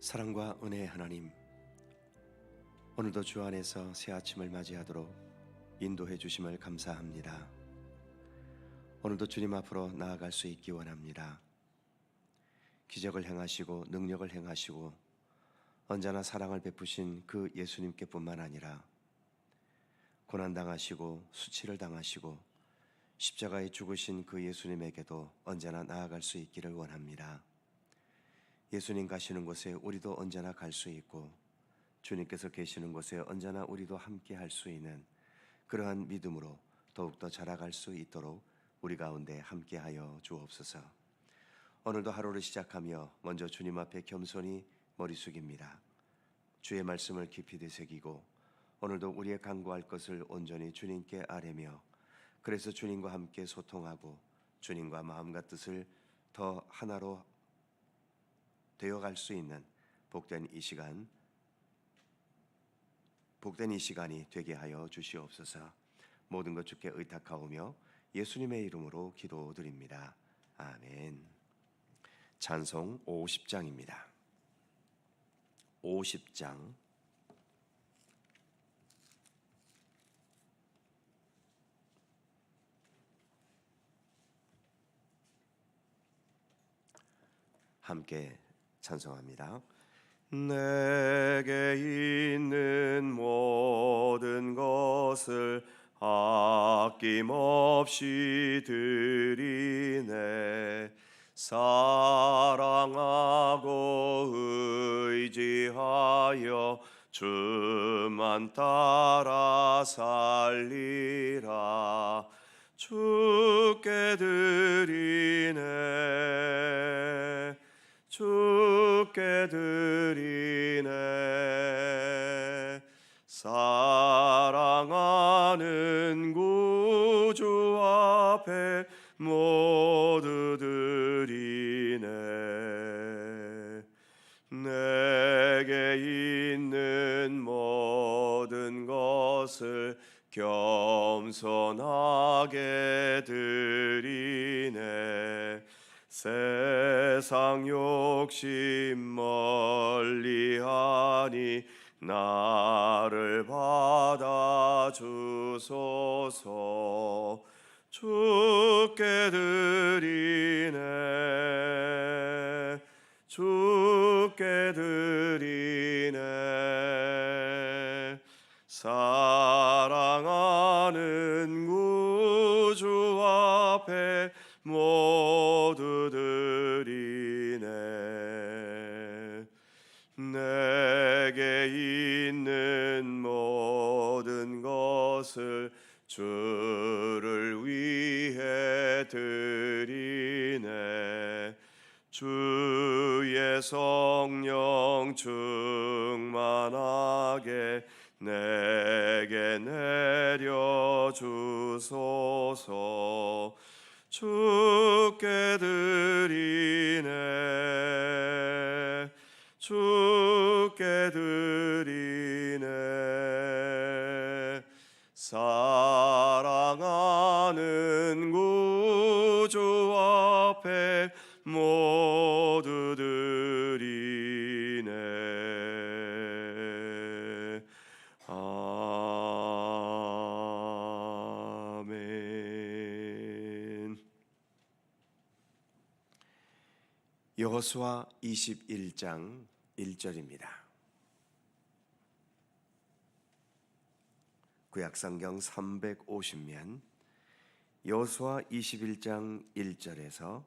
사랑과 은혜의 하나님, 오늘도 주 안에서 새 아침을 맞이하도록 인도해 주심을 감사합니다. 오늘도 주님 앞으로 나아갈 수 있기 원합니다. 기적을 행하시고 능력을 행하시고 언제나 사랑을 베푸신 그 예수님께 뿐만 아니라 고난당하시고 수치를 당하시고 십자가에 죽으신 그 예수님에게도 언제나 나아갈 수 있기를 원합니다. 예수님 가시는 곳에 우리도 언제나 갈 수 있고 주님께서 계시는 곳에 언제나 우리도 함께 할 수 있는 그러한 믿음으로 더욱더 자라갈 수 있도록 우리 가운데 함께하여 주옵소서. 오늘도 하루를 시작하며 먼저 주님 앞에 겸손히 머리 숙입니다. 주의 말씀을 깊이 되새기고 오늘도 우리의 간구할 것을 온전히 주님께 아뢰며 그래서 주님과 함께 소통하고 주님과 마음과 뜻을 더 하나로 되어갈 수 있는 복된 이 시간이 되게 하여 주시옵소서. 모든 것 주께 의탁하오며 예수님의 이름으로 기도드립니다. 아멘. 찬송 50장입니다. 50장 함께 찬송합니다. 내게 있는 모든 것을 아낌없이 드리네. 사랑하고 의지하여 주만 따라 살리라. 주께 드리네. 주께 드리네. 사랑하는 구주 앞에 모두 드리네. 내게 있는 모든 것을 겸손하게 드리네. 세상 욕심 멀리하니 나를 받아주소서. 주께 드리네. 주께 드리네. 사랑하는 구주 앞에 모두 드리네. 내게 있는 모든 것을 주를 위해 드리네. 주의 성령 충만하게 내게 내려주소서. 주께 드리네. 주께 드리네. 사랑하는 구주 앞에 모두 드리네. 아멘. 여호수아 21장 1절입니다. 구약성경 350면 여호수아 21장 1절에서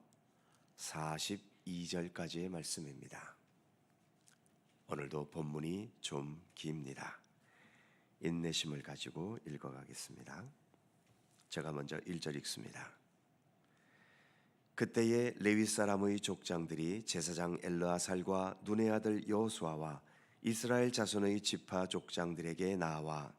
42절까지의 말씀입니다. 오늘도 본문이 좀 깁니다. 인내심을 가지고 읽어가겠습니다. 제가 먼저 1절 읽습니다. 그때에 레위 사람의 족장들이 제사장 엘르아살과 눈의 아들 여호수아와 이스라엘 자손의 지파 족장들에게 나와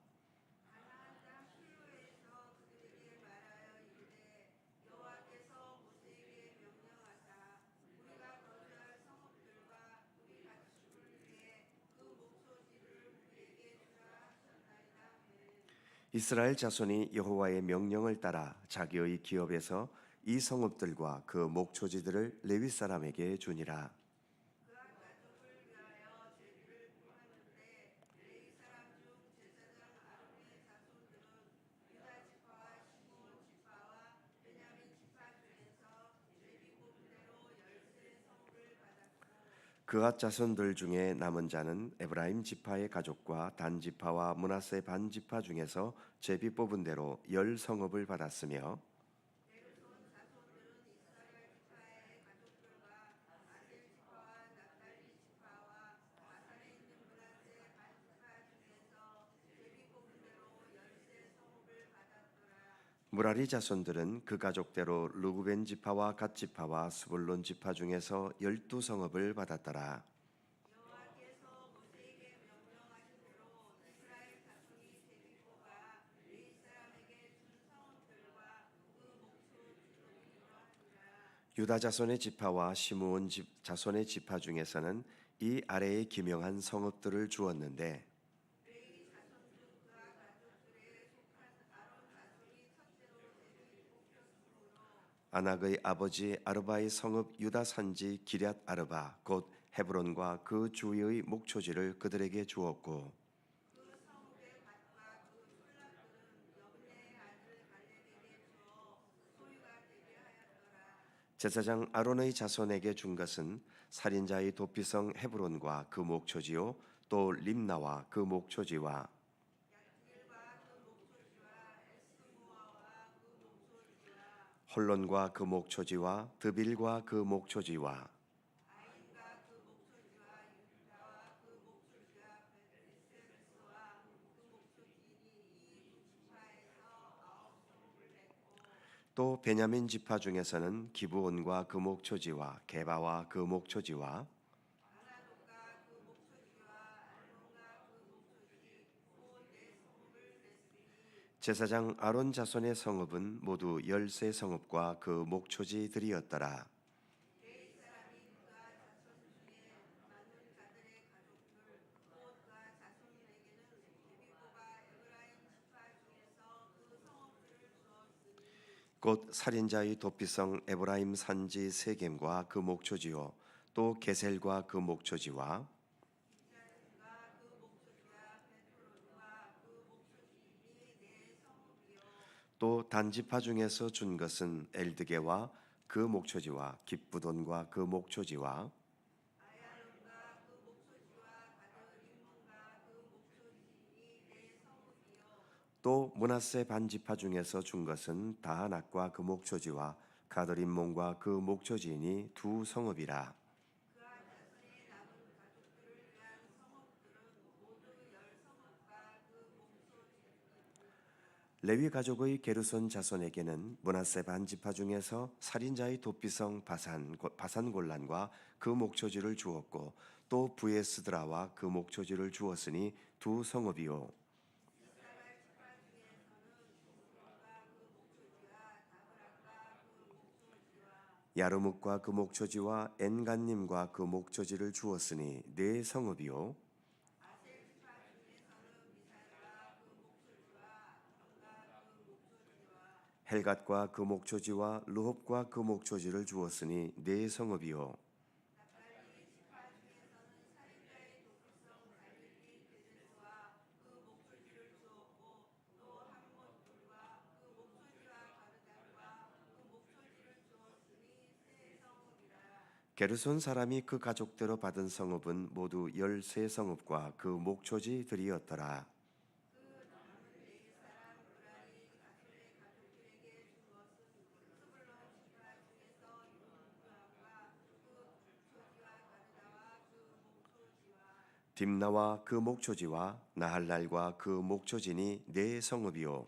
이스라엘 자손이 여호와의 명령을 따라 자기의 기업에서 이 성읍들과 그 목초지들을 레위 사람에게 주니라. 그앗 자손들 중에 남은 자는 에브라임 지파의 가족과 단 지파와 므낫세 반 지파 중에서 제비 뽑은 대로 10성읍을 받았으며 무라리 자손들은 그 가족대로 르구벤 지파와 갓 지파와 스불론 지파 중에서 12성읍을 받았더라. 유다 자손의 지파와 시므온 자손의 지파 중에서는 이 아래의 기명한 성읍들을 주었는데 아낙의 아버지 아르바의 성읍 유다 산지 기럇 아르바 곧 헤브론과 그 주위의 목초지를 그들에게 주었고 제사장 아론의 자손에게 준 것은 살인자의 도피성 헤브론과 그 목초지요 또 림나와 그 목초지와 홀론과 그 목초지와 드빌과 그 목초지와 또 베냐민 지파 중에서는 기브온과 그 목초지와 게바와 그 목초지와 제사장 아론 자손의 성읍은 모두 13성읍과 그 목초지들이었더라. 곧 살인자의 도피성 에브라임 산지 세겜과 그 목초지요 또 게셀과 그 목초지와 또 단지파 중에서 준 것은 엘드게와 그 목초지와 깁부돈과 그 목초지와 또 므낫세 반지파 중에서 준 것은 다하낙과 그 목초지와 가드림몬과 그 목초지이니 두 성읍이라. 레위 가족의 게르손 자손에게는 므낫세 반지파 중에서 살인자의 도피성 바산 골란과 그 목초지를 주었고 또 부에스드라와 그 목초지를 주었으니 두 성읍이요. 야르묵과 그 목초지와 엔간님과 그 목초지를 주었으니 네 성읍이요. 헬갓과 그 목초지와 르홉과 그 목초지를 주었으니 네 성읍이요. 게르손 사람이 그 가족대로 받은 성읍은 모두 13성읍과 그 목초지들이었더라. 딥나와 그 목초지와 나할랄과 그 목초지니 네 성읍이요.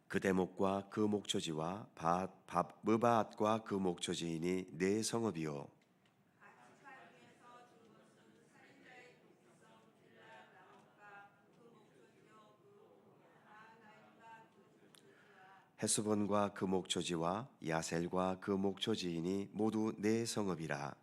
그대목과 그 목초지와 무바앗과 그 목초지이니 네 성읍이요. 헤스본과 그 목초지와 야셀과 그 목초지이니 모두 네 성읍이라.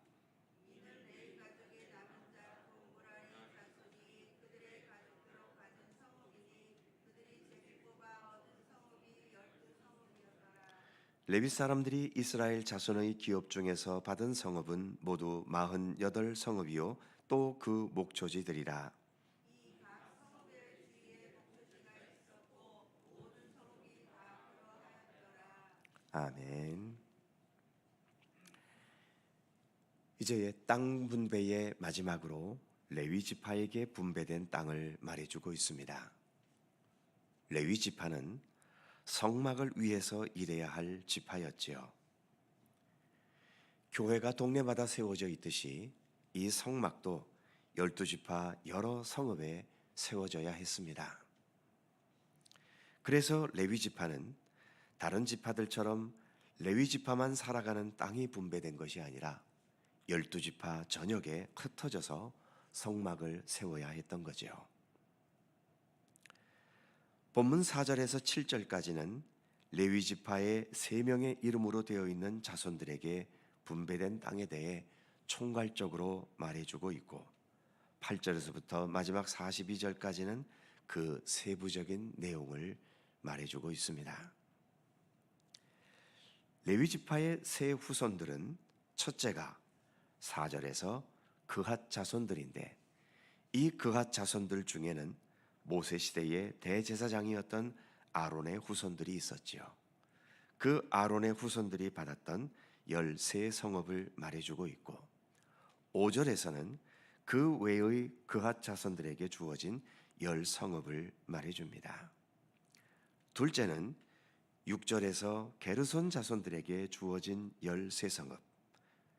레위 사람들이 이스라엘 자손의 기업 중에서 받은 성읍은 모두 48성읍이요 또 그 목초지들이라. 아멘. 이제 땅 분배의 마지막으로 레위 지파에게 분배된 땅을 말해주고 있습니다. 레위 지파는 성막을 위해서 일해야 할 지파였지요. 교회가 동네마다 세워져 있듯이 이 성막도 12지파 여러 성읍에 세워져야 했습니다. 그래서 레위 지파는 다른 지파들처럼 레위 지파만 살아가는 땅이 분배된 것이 아니라 12지파 전역에 흩어져서 성막을 세워야 했던 거죠. 본문 4절에서 7절까지는 레위 지파의 3명의 이름으로 되어 있는 자손들에게 분배된 땅에 대해 총괄적으로 말해주고 있고 8절에서부터 마지막 42절까지는 그 세부적인 내용을 말해주고 있습니다. 레위 지파의 세 후손들은 첫째가 4절에서 그핫 자손들인데 이 그핫 자손들 중에는 모세 시대의 대제사장이었던 아론의 후손들이 있었지요. 그 아론의 후손들이 받았던 13성읍을 말해주고 있고 5절에서는 그 외의 그핫 자손들에게 주어진 10성읍을 말해줍니다. 둘째는 6절에서 게르손 자손들에게 주어진 13성읍,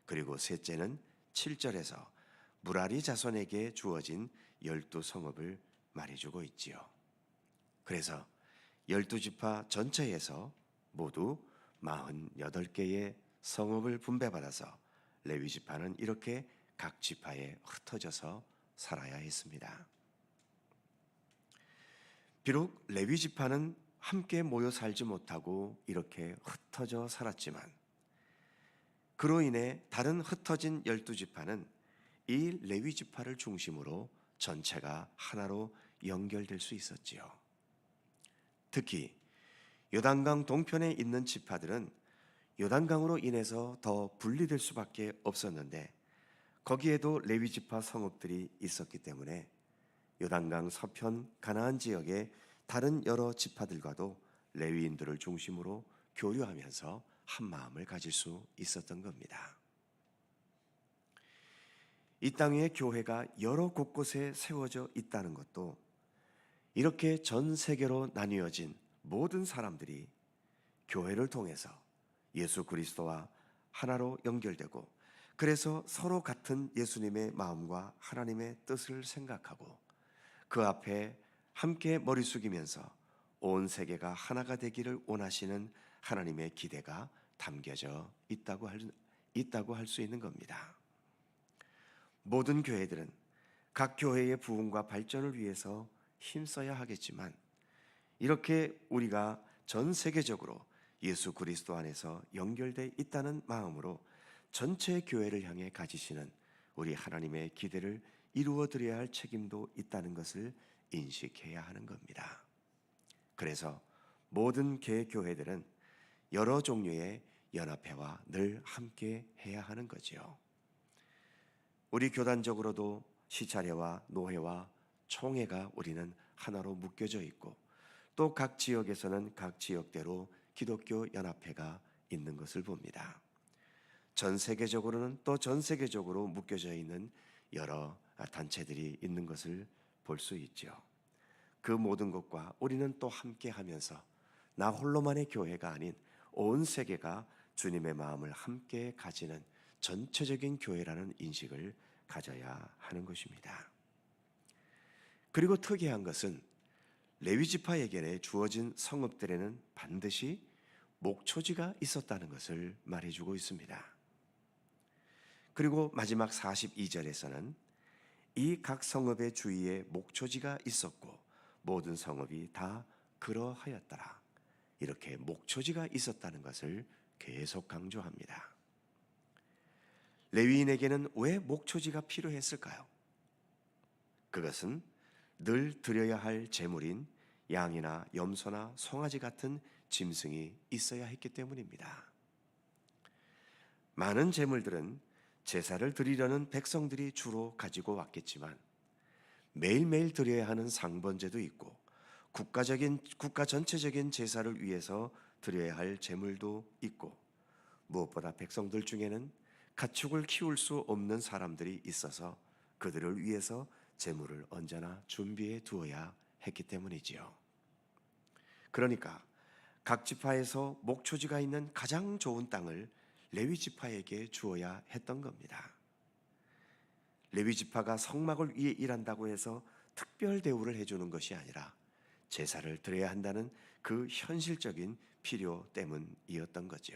그리고 셋째는 7절에서 무라리 자손에게 주어진 12성읍을 말해주고 있지요. 그래서 12지파 전체에서 모두 48개의 성읍을 분배받아서 레위 지파는 이렇게 각 지파에 흩어져서 살아야 했습니다. 비록 레위 지파는 함께 모여 살지 못하고 이렇게 흩어져 살았지만 그로 인해 다른 흩어진 12지파는 이 레위 지파를 중심으로 전체가 하나로 연결될 수 있었지요. 특히 요단강 동편에 있는 지파들은 요단강으로 인해서 더 분리될 수밖에 없었는데 거기에도 레위 지파 성읍들이 있었기 때문에 요단강 서편 가나안 지역의 다른 여러 지파들과도 레위인들을 중심으로 교류하면서 한 마음을 가질 수 있었던 겁니다. 이 땅 위에 교회가 여러 곳곳에 세워져 있다는 것도 이렇게 전 세계로 나뉘어진 모든 사람들이 교회를 통해서 예수 그리스도와 하나로 연결되고 그래서 서로 같은 예수님의 마음과 하나님의 뜻을 생각하고 그 앞에 함께 머리 숙이면서 온 세계가 하나가 되기를 원하시는 하나님의 기대가 담겨져 있다고 할 수 있는 겁니다. 모든 교회들은 각 교회의 부흥과 발전을 위해서 힘써야 하겠지만 이렇게 우리가 전 세계적으로 예수 그리스도 안에서 연결되어 있다는 마음으로 전체 교회를 향해 가지시는 우리 하나님의 기대를 이루어 드려야 할 책임도 있다는 것을 인식해야 하는 겁니다. 그래서 모든 개교회들은 여러 종류의 연합회와 늘 함께 해야 하는 거지요. 우리 교단적으로도 시차례와 노회와 총회가 우리는 하나로 묶여져 있고 또 각 지역에서는 각 지역대로 기독교 연합회가 있는 것을 봅니다. 전 세계적으로는 또 전 세계적으로 묶여져 있는 여러 단체들이 있는 것을 볼 수 있죠. 그 모든 것과 우리는 또 함께 하면서 나 홀로만의 교회가 아닌 온 세계가 주님의 마음을 함께 가지는 전체적인 교회라는 인식을 가져야 하는 것입니다. 그리고 특이한 것은 레위 지파에게 주어진 성읍들에는 반드시 목초지가 있었다는 것을 말해주고 있습니다. 그리고 마지막 42절에서는 이 각 성읍의 주위에 목초지가 있었고 모든 성읍이 다 그러하였더라. 이렇게 목초지가 있었다는 것을 계속 강조합니다. 레위인에게는 왜 목초지가 필요했을까요? 그것은 늘 드려야 할 제물인 양이나 염소나 송아지 같은 짐승이 있어야 했기 때문입니다. 많은 제물들은 제사를 드리려는 백성들이 주로 가지고 왔겠지만 매일매일 드려야 하는 상번제도 있고 국가 전체적인 제사를 위해서 드려야 할 재물도 있고, 무엇보다 백성들 중에는 가축을 키울 수 없는 사람들이 있어서 그들을 위해서 재물을 언제나 준비해 두어야 했기 때문이지요. 그러니까 각 지파에서 목초지가 있는 가장 좋은 땅을 레위 지파에게 주어야 했던 겁니다. 레위 지파가 성막을 위해 일한다고 해서 특별 대우를 해주는 것이 아니라 제사를 드려야 한다는 그 현실적인 필요 때문이었던 거죠.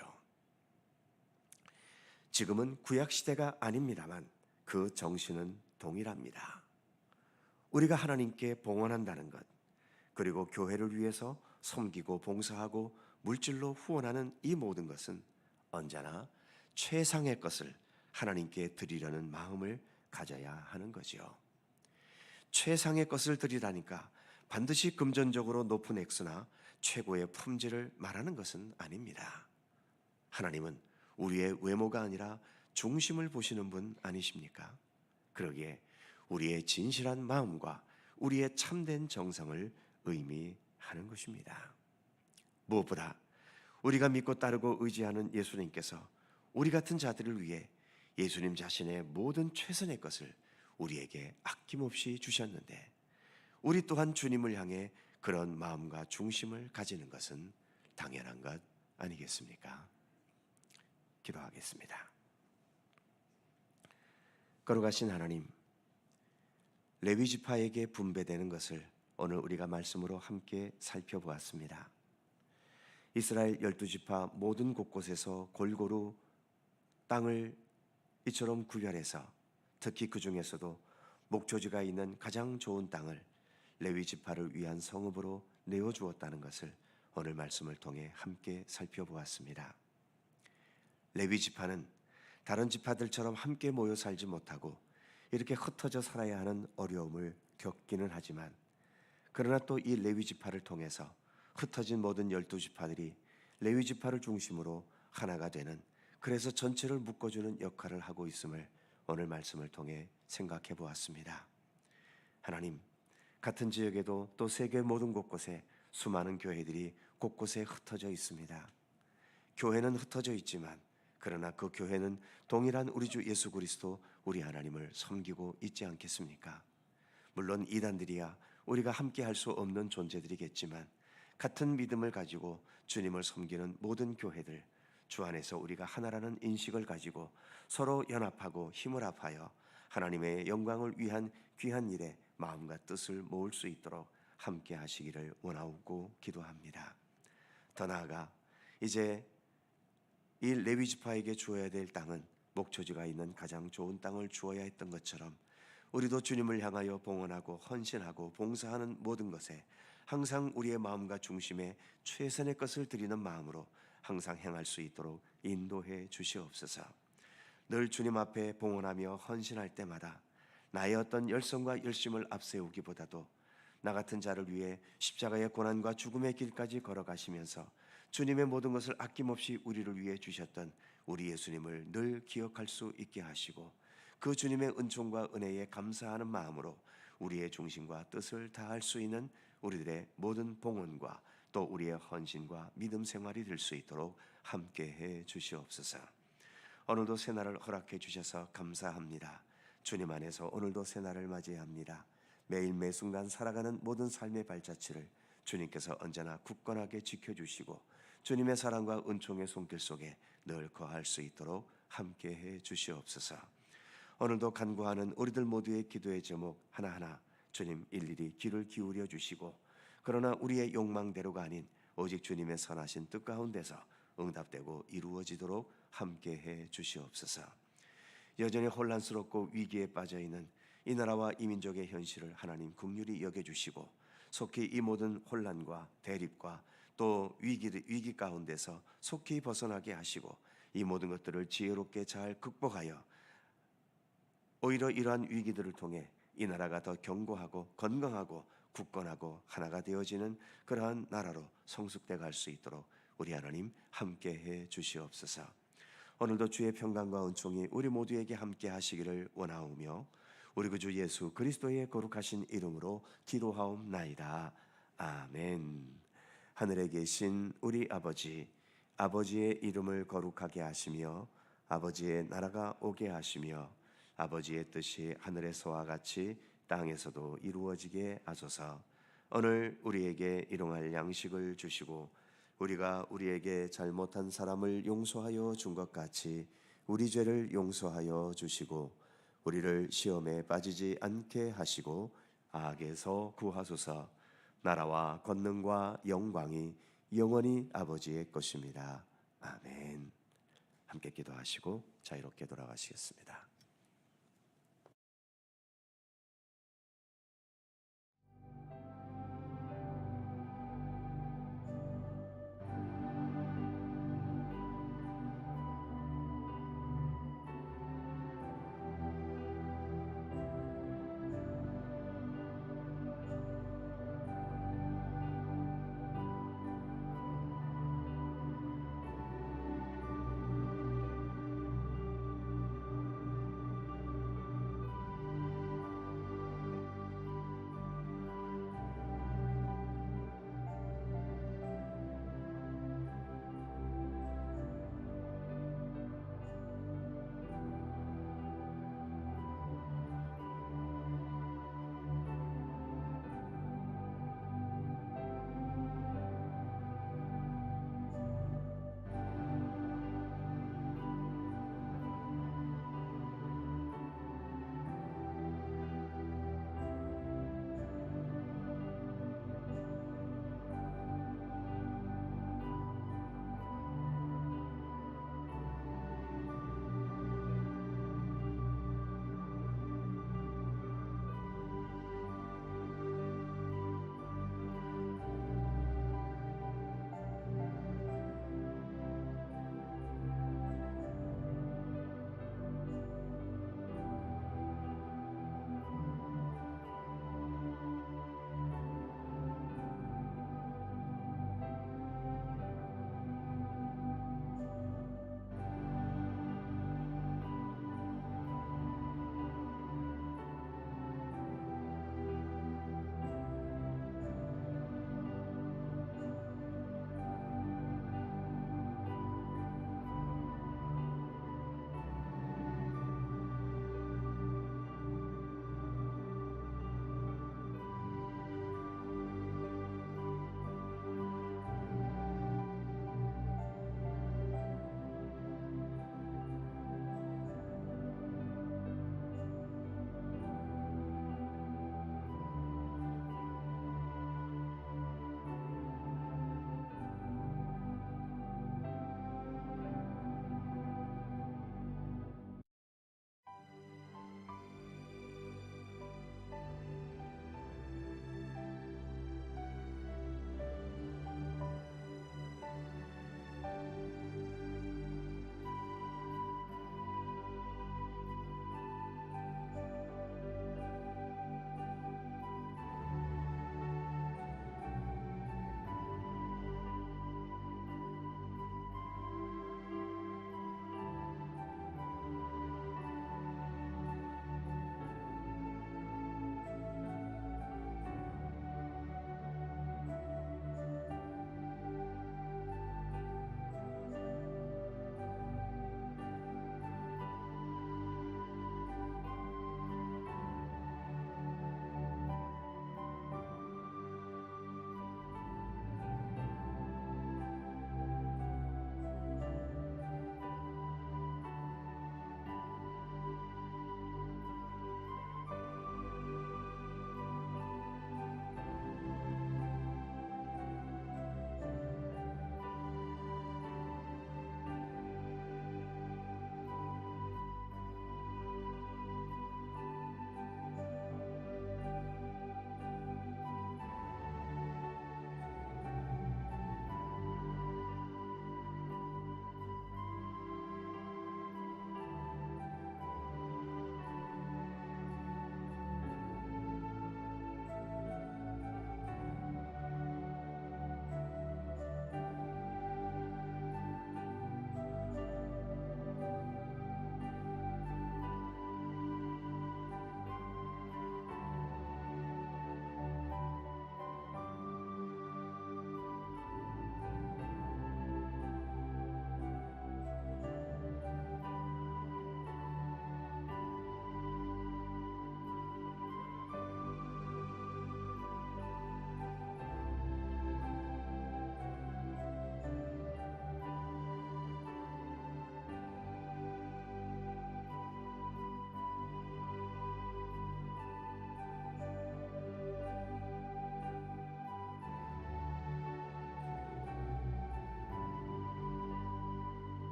지금은 구약 시대가 아닙니다만 그 정신은 동일합니다. 우리가 하나님께 봉헌한다는 것, 그리고 교회를 위해서 섬기고 봉사하고 물질로 후원하는 이 모든 것은 언제나 최상의 것을 하나님께 드리려는 마음을 가져야 하는 거지요. 최상의 것을 드리라니까 반드시 금전적으로 높은 액수나 최고의 품질을 말하는 것은 아닙니다. 하나님은 우리의 외모가 아니라 중심을 보시는 분 아니십니까? 그러기에 우리의 진실한 마음과 우리의 참된 정성을 의미하는 것입니다. 무엇보다 우리가 믿고 따르고 의지하는 예수님께서 우리 같은 자들을 위해 예수님 자신의 모든 최선의 것을 우리에게 아낌없이 주셨는데, 우리 또한 주님을 향해 그런 마음과 중심을 가지는 것은 당연한 것 아니겠습니까? 기도하겠습니다. 거룩하신 하나님, 레위 지파에게 분배되는 것을 오늘 우리가 말씀으로 함께 살펴보았습니다. 이스라엘 12지파 모든 곳곳에서 골고루 땅을 이처럼 구별해서 특히 그 중에서도 목초지가 있는 가장 좋은 땅을 레위 지파를 위한 성읍으로 내어주었다는 것을 오늘 말씀을 통해 함께 살펴보았습니다. 레위 지파는 다른 지파들처럼 함께 모여 살지 못하고 이렇게 흩어져 살아야 하는 어려움을 겪기는 하지만, 그러나 또 이 레위 지파를 통해서 흩어진 모든 12지파들이 레위 지파를 중심으로 하나가 되는, 그래서 전체를 묶어주는 역할을 하고 있음을 오늘 말씀을 통해 생각해 보았습니다. 하나님, 같은 지역에도 또 세계 모든 곳곳에 수많은 교회들이 곳곳에 흩어져 있습니다. 교회는 흩어져 있지만 그러나 그 교회는 동일한 우리 주 예수 그리스도 우리 하나님을 섬기고 있지 않겠습니까? 물론 이단들이야 우리가 함께 할 수 없는 존재들이겠지만, 같은 믿음을 가지고 주님을 섬기는 모든 교회들, 주 안에서 우리가 하나라는 인식을 가지고 서로 연합하고 힘을 합하여 하나님의 영광을 위한 귀한 일에 마음과 뜻을 모을 수 있도록 함께 하시기를 원하고 기도합니다. 더 나아가 이제 이 레위 지파에게 주어야 될 땅은 목초지가 있는 가장 좋은 땅을 주어야 했던 것처럼, 우리도 주님을 향하여 봉헌하고 헌신하고 봉사하는 모든 것에 항상 우리의 마음과 중심에 최선의 것을 드리는 마음으로 항상 행할 수 있도록 인도해 주시옵소서. 늘 주님 앞에 봉헌하며 헌신할 때마다 나의 어떤 열성과 열심을 앞세우기보다도 나 같은 자를 위해 십자가의 고난과 죽음의 길까지 걸어가시면서 주님의 모든 것을 아낌없이 우리를 위해 주셨던 우리 예수님을 늘 기억할 수 있게 하시고, 그 주님의 은총과 은혜에 감사하는 마음으로 우리의 중심과 뜻을 다할 수 있는 우리들의 모든 봉헌과 또 우리의 헌신과 믿음 생활이 될 수 있도록 함께해 주시옵소서. 오늘도 새날을 허락해 주셔서 감사합니다. 주님 안에서 오늘도 새날을 맞이합니다. 매일 매순간 살아가는 모든 삶의 발자취를 주님께서 언제나 굳건하게 지켜주시고 주님의 사랑과 은총의 손길 속에 늘 거할 수 있도록 함께해 주시옵소서. 오늘도 간구하는 우리들 모두의 기도의 제목 하나하나 주님 일일이 귀를 기울여 주시고, 그러나 우리의 욕망대로가 아닌 오직 주님의 선하신 뜻 가운데서 응답되고 이루어지도록 함께해 주시옵소서. 여전히 혼란스럽고 위기에 빠져있는 이 나라와 이 민족의 현실을 하나님 긍휼히 여겨주시고, 속히 이 모든 혼란과 대립과 또 위기 가운데서 속히 벗어나게 하시고, 이 모든 것들을 지혜롭게 잘 극복하여 오히려 이러한 위기들을 통해 이 나라가 더 견고하고 건강하고 굳건하고 하나가 되어지는 그러한 나라로 성숙돼 갈 수 있도록 우리 하나님 함께해 주시옵소서. 오늘도 주의 평강과 은총이 우리 모두에게 함께 하시기를 원하오며 우리 구주 예수 그리스도의 거룩하신 이름으로 기도하옵나이다. 아멘. 하늘에 계신 우리 아버지, 아버지의 이름을 거룩하게 하시며 아버지의 나라가 오게 하시며 아버지의 뜻이 하늘에서와 같이 땅에서도 이루어지게 하소서. 오늘 우리에게 일용할 양식을 주시고 우리가 우리에게 잘못한 사람을 용서하여 준 것 같이 우리 죄를 용서하여 주시고 우리를 시험에 빠지지 않게 하시고 악에서 구하소서. 나라와 권능과 영광이 영원히 아버지의 것입니다. 아멘. 함께 기도하시고 자유롭게 돌아가시겠습니다.